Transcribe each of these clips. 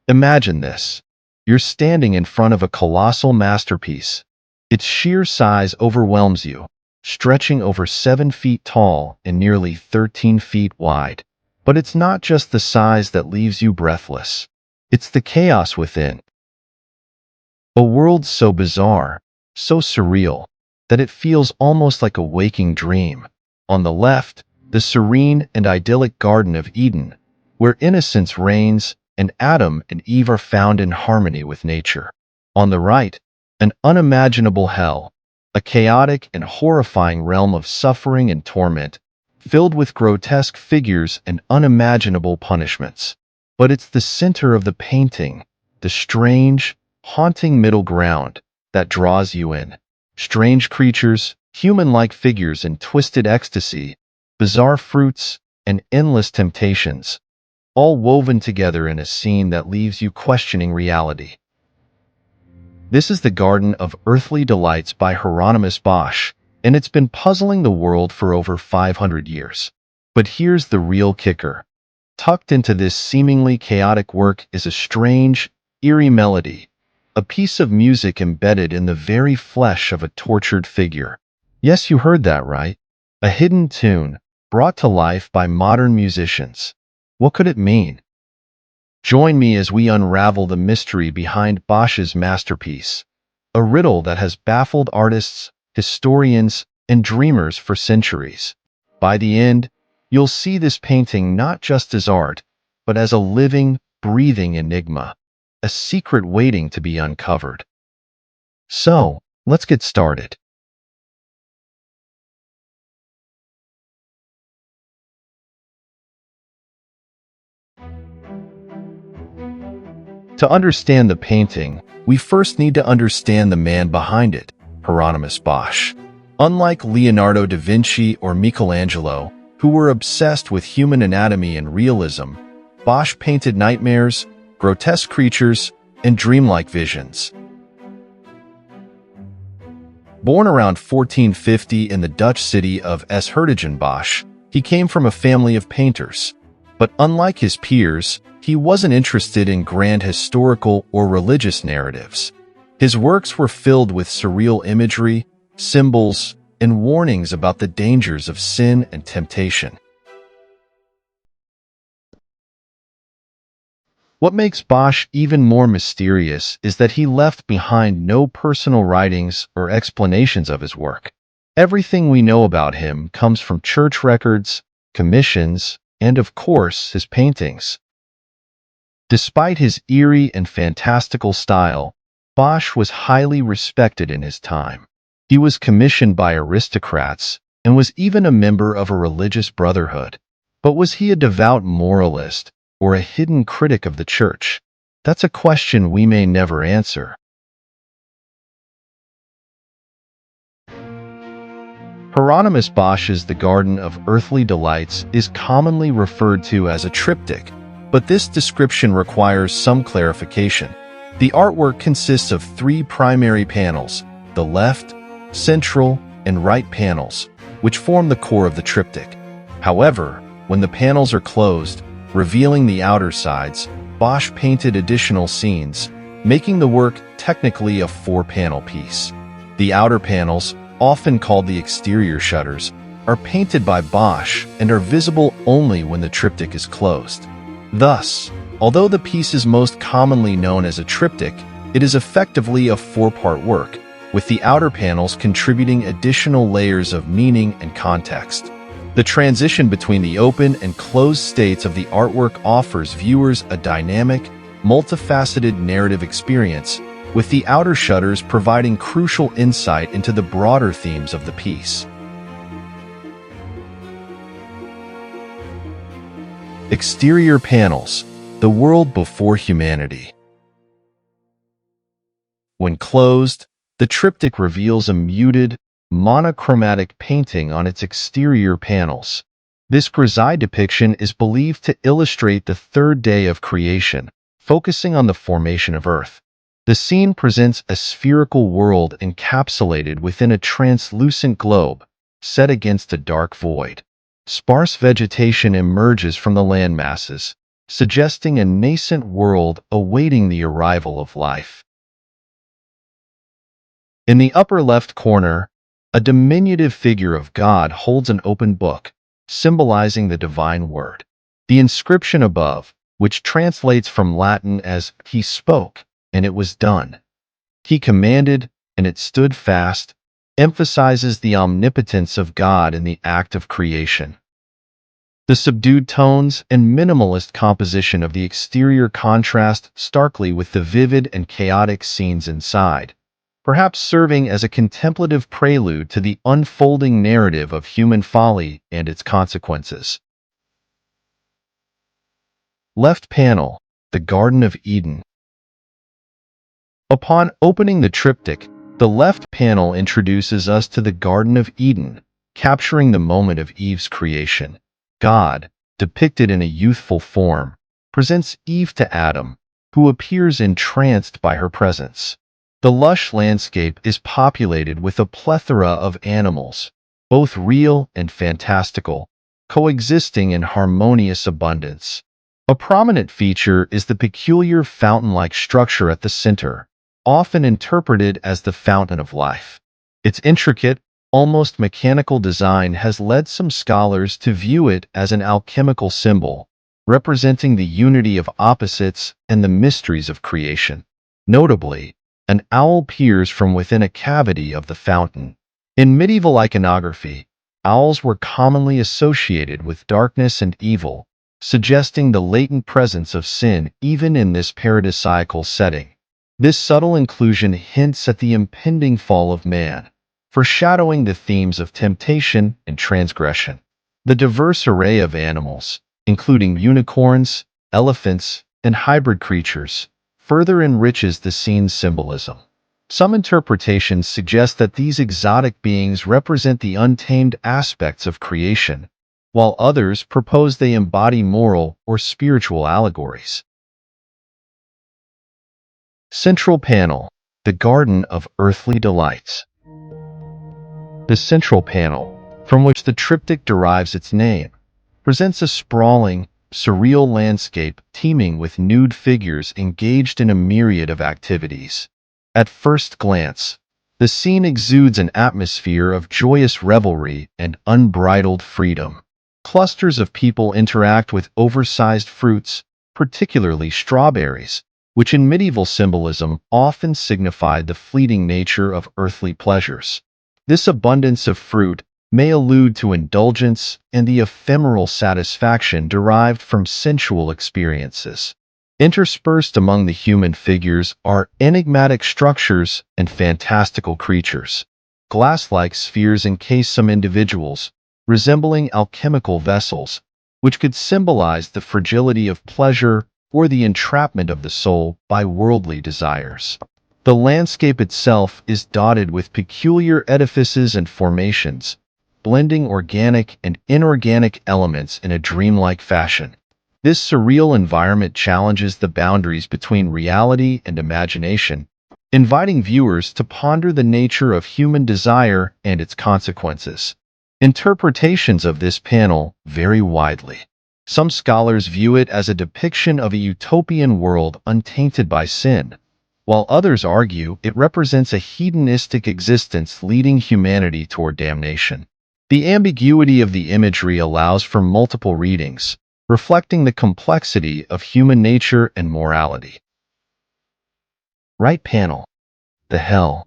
Imagine this. You're standing in front of a colossal masterpiece. Its sheer size overwhelms you, stretching over 7 feet tall and nearly 13 feet wide. But it's not just the size that leaves you breathless. It's the chaos within. A world so bizarre, so surreal, that it feels almost like a waking dream. On the left, the serene and idyllic Garden of Eden, where innocence reigns and Adam and Eve are found in harmony with nature. On the right, an unimaginable hell, a chaotic and horrifying realm of suffering and torment, filled with grotesque figures and unimaginable punishments. But it's the center of the painting, the strange, haunting middle ground that draws you in. Strange creatures, human-like figures in twisted ecstasy, bizarre fruits, and endless temptations, all woven together in a scene that leaves you questioning reality. This is the Garden of Earthly Delights by Hieronymus Bosch, and it's been puzzling the world for over 500 years. But here's the real kicker. Tucked into this seemingly chaotic work is a strange, eerie melody, a piece of music embedded in the very flesh of a tortured figure. Yes, you heard that right. A hidden tune, brought to life by modern musicians. What could it mean? Join me as we unravel the mystery behind Bosch's masterpiece, a riddle that has baffled artists, historians, and dreamers for centuries. By the end, you'll see this painting not just as art, but as a living, breathing enigma, a secret waiting to be uncovered. So, let's get started. To understand the painting, we first need to understand the man behind it, Hieronymus Bosch. Unlike Leonardo da Vinci or Michelangelo, who were obsessed with human anatomy and realism, Bosch painted nightmares, grotesque creatures, and dreamlike visions. Born around 1450 in the Dutch city of Hertogenbosch, he came from a family of painters. But unlike his peers, he wasn't interested in grand historical or religious narratives. His works were filled with surreal imagery, symbols, and warnings about the dangers of sin and temptation. What makes Bosch even more mysterious is that he left behind no personal writings or explanations of his work. Everything we know about him comes from church records, commissions, and of course, his paintings. Despite his eerie and fantastical style, Bosch was highly respected in his time. He was commissioned by aristocrats and was even a member of a religious brotherhood. But was he a devout moralist or a hidden critic of the church? That's a question we may never answer. Hieronymus Bosch's The Garden of Earthly Delights is commonly referred to as a triptych, but this description requires some clarification. The artwork consists of 3 primary panels, the left, central, and right panels, which form the core of the triptych. However, when the panels are closed, revealing the outer sides, Bosch painted additional scenes, making the work technically a 4-panel piece. The outer panels, often called the exterior shutters, are painted by Bosch and are visible only when the triptych is closed. Thus, although the piece is most commonly known as a triptych, it is effectively a 4-part work, with the outer panels contributing additional layers of meaning and context. The transition between the open and closed states of the artwork offers viewers a dynamic, multifaceted narrative experience, with the outer shutters providing crucial insight into the broader themes of the piece. Exterior panels, the world before humanity. When closed, the triptych reveals a muted, monochromatic painting on its exterior panels. This grisaille depiction is believed to illustrate the 3rd day of creation, focusing on the formation of Earth. The scene presents a spherical world encapsulated within a translucent globe, set against a dark void. Sparse vegetation emerges from the landmasses, suggesting a nascent world awaiting the arrival of life. In the upper left corner, a diminutive figure of God holds an open book, symbolizing the divine word. The inscription above, which translates from Latin as "He spoke, and it was done. He commanded, and it stood fast," emphasizes the omnipotence of God in the act of creation. The subdued tones and minimalist composition of the exterior contrast starkly with the vivid and chaotic scenes inside, perhaps serving as a contemplative prelude to the unfolding narrative of human folly and its consequences. Left panel, the Garden of Eden. Upon opening the triptych, the left panel introduces us to the Garden of Eden, capturing the moment of Eve's creation. God, depicted in a youthful form, presents Eve to Adam, who appears entranced by her presence. The lush landscape is populated with a plethora of animals, both real and fantastical, coexisting in harmonious abundance. A prominent feature is the peculiar fountain-like structure at the center, often interpreted as the fountain of life. Its intricate, almost mechanical design has led some scholars to view it as an alchemical symbol, representing the unity of opposites and the mysteries of creation. Notably, an owl peers from within a cavity of the fountain. In medieval iconography, owls were commonly associated with darkness and evil, suggesting the latent presence of sin even in this paradisiacal setting. This subtle inclusion hints at the impending fall of man, foreshadowing the themes of temptation and transgression. The diverse array of animals, including unicorns, elephants, and hybrid creatures, further enriches the scene's symbolism. Some interpretations suggest that these exotic beings represent the untamed aspects of creation, while others propose they embody moral or spiritual allegories. Central panel, the Garden of Earthly Delights. The central panel, from which the triptych derives its name, presents a sprawling, surreal landscape teeming with nude figures engaged in a myriad of activities. At first glance, the scene exudes an atmosphere of joyous revelry and unbridled freedom. Clusters of people interact with oversized fruits, particularly strawberries, which in medieval symbolism often signified the fleeting nature of earthly pleasures. This abundance of fruit may allude to indulgence and the ephemeral satisfaction derived from sensual experiences. Interspersed among the human figures are enigmatic structures and fantastical creatures. Glass-like spheres encase some individuals, resembling alchemical vessels, which could symbolize the fragility of pleasure or the entrapment of the soul by worldly desires. The landscape itself is dotted with peculiar edifices and formations, blending organic and inorganic elements in a dreamlike fashion. This surreal environment challenges the boundaries between reality and imagination, inviting viewers to ponder the nature of human desire and its consequences. Interpretations of this panel vary widely. Some scholars view it as a depiction of a utopian world untainted by sin, while others argue it represents a hedonistic existence leading humanity toward damnation. The ambiguity of the imagery allows for multiple readings, reflecting the complexity of human nature and morality. Right panel, the Hell.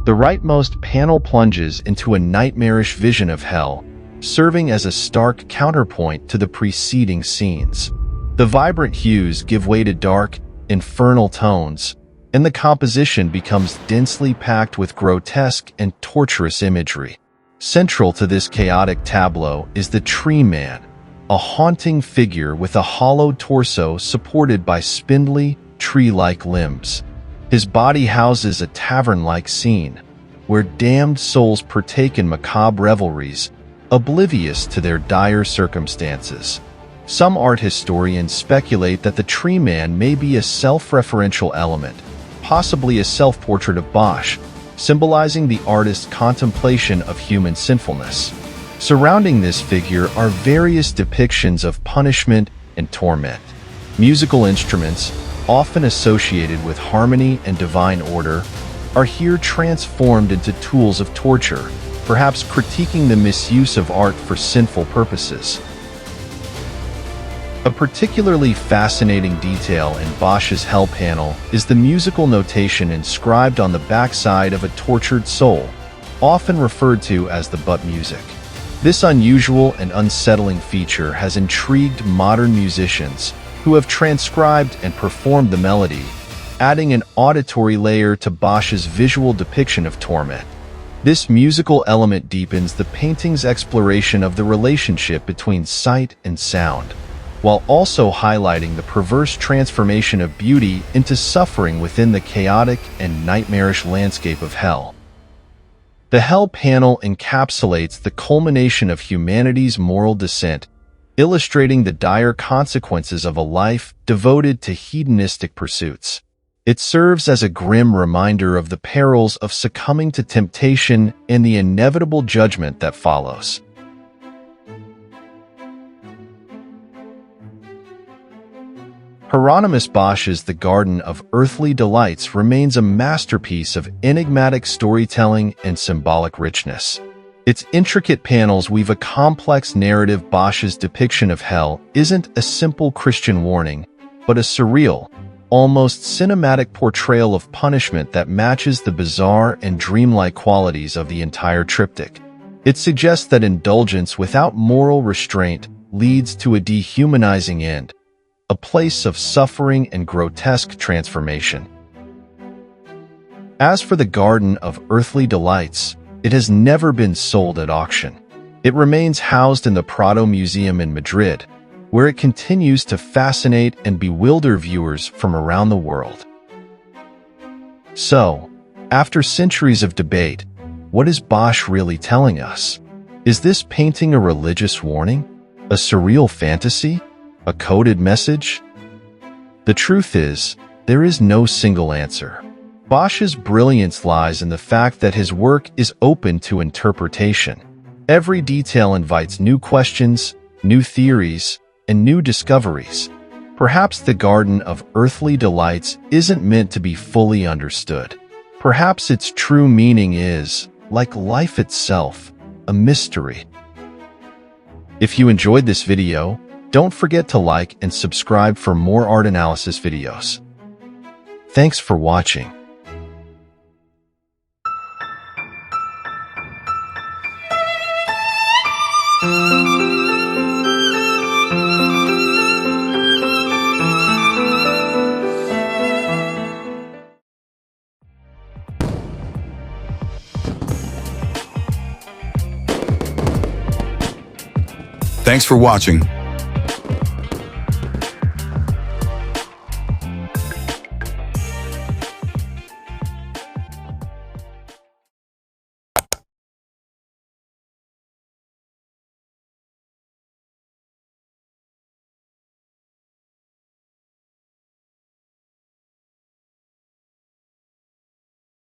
The rightmost panel plunges into a nightmarish vision of hell, serving as a stark counterpoint to the preceding scenes. The vibrant hues give way to dark, infernal tones, and the composition becomes densely packed with grotesque and torturous imagery. Central to this chaotic tableau is the Tree Man, a haunting figure with a hollowed torso supported by spindly, tree-like limbs. His body houses a tavern-like scene, where damned souls partake in macabre revelries, oblivious to their dire circumstances. Some art historians speculate that the Tree Man may be a self-referential element, possibly a self-portrait of Bosch, symbolizing the artist's contemplation of human sinfulness. Surrounding this figure are various depictions of punishment and Torment. Musical instruments, often associated with harmony and divine order, are here transformed into tools of torture, perhaps critiquing the misuse of art for sinful purposes. A particularly fascinating detail in Bosch's Hell panel is the musical notation inscribed on the backside of a tortured soul, often referred to as the butt music. This unusual and unsettling feature has intrigued modern musicians who have transcribed and performed the melody, adding an auditory layer to Bosch's visual depiction of torment. This musical element deepens the painting's exploration of the relationship between sight and sound, while also highlighting the perverse transformation of beauty into suffering within the chaotic and nightmarish landscape of hell. The Hell panel encapsulates the culmination of humanity's moral descent, illustrating the dire consequences of a life devoted to hedonistic pursuits. It serves as a grim reminder of the perils of succumbing to temptation and the inevitable judgment that follows. Hieronymus Bosch's The Garden of Earthly Delights remains a masterpiece of enigmatic storytelling and symbolic richness. Its intricate panels weave a complex narrative. Bosch's depiction of hell isn't a simple Christian warning, but a surreal, almost cinematic portrayal of punishment that matches the bizarre and dreamlike qualities of the entire triptych. It suggests that indulgence without moral restraint leads to a dehumanizing end, a place of suffering and grotesque transformation. As for the Garden of Earthly Delights, it has never been sold at auction. It remains housed in the Prado Museum in Madrid, where it continues to fascinate and bewilder viewers from around the world. So, after centuries of debate, what is Bosch really telling us? Is this painting a religious warning? A surreal fantasy? A coded message? The truth is, there is no single answer. Bosch's brilliance lies in the fact that his work is open to interpretation. Every detail invites new questions, new theories, and new discoveries. Perhaps the Garden of Earthly Delights isn't meant to be fully understood. Perhaps its true meaning is, like life itself, a mystery. If you enjoyed this video, don't forget to like and subscribe for more art analysis videos. Thanks for watching. Thanks for watching.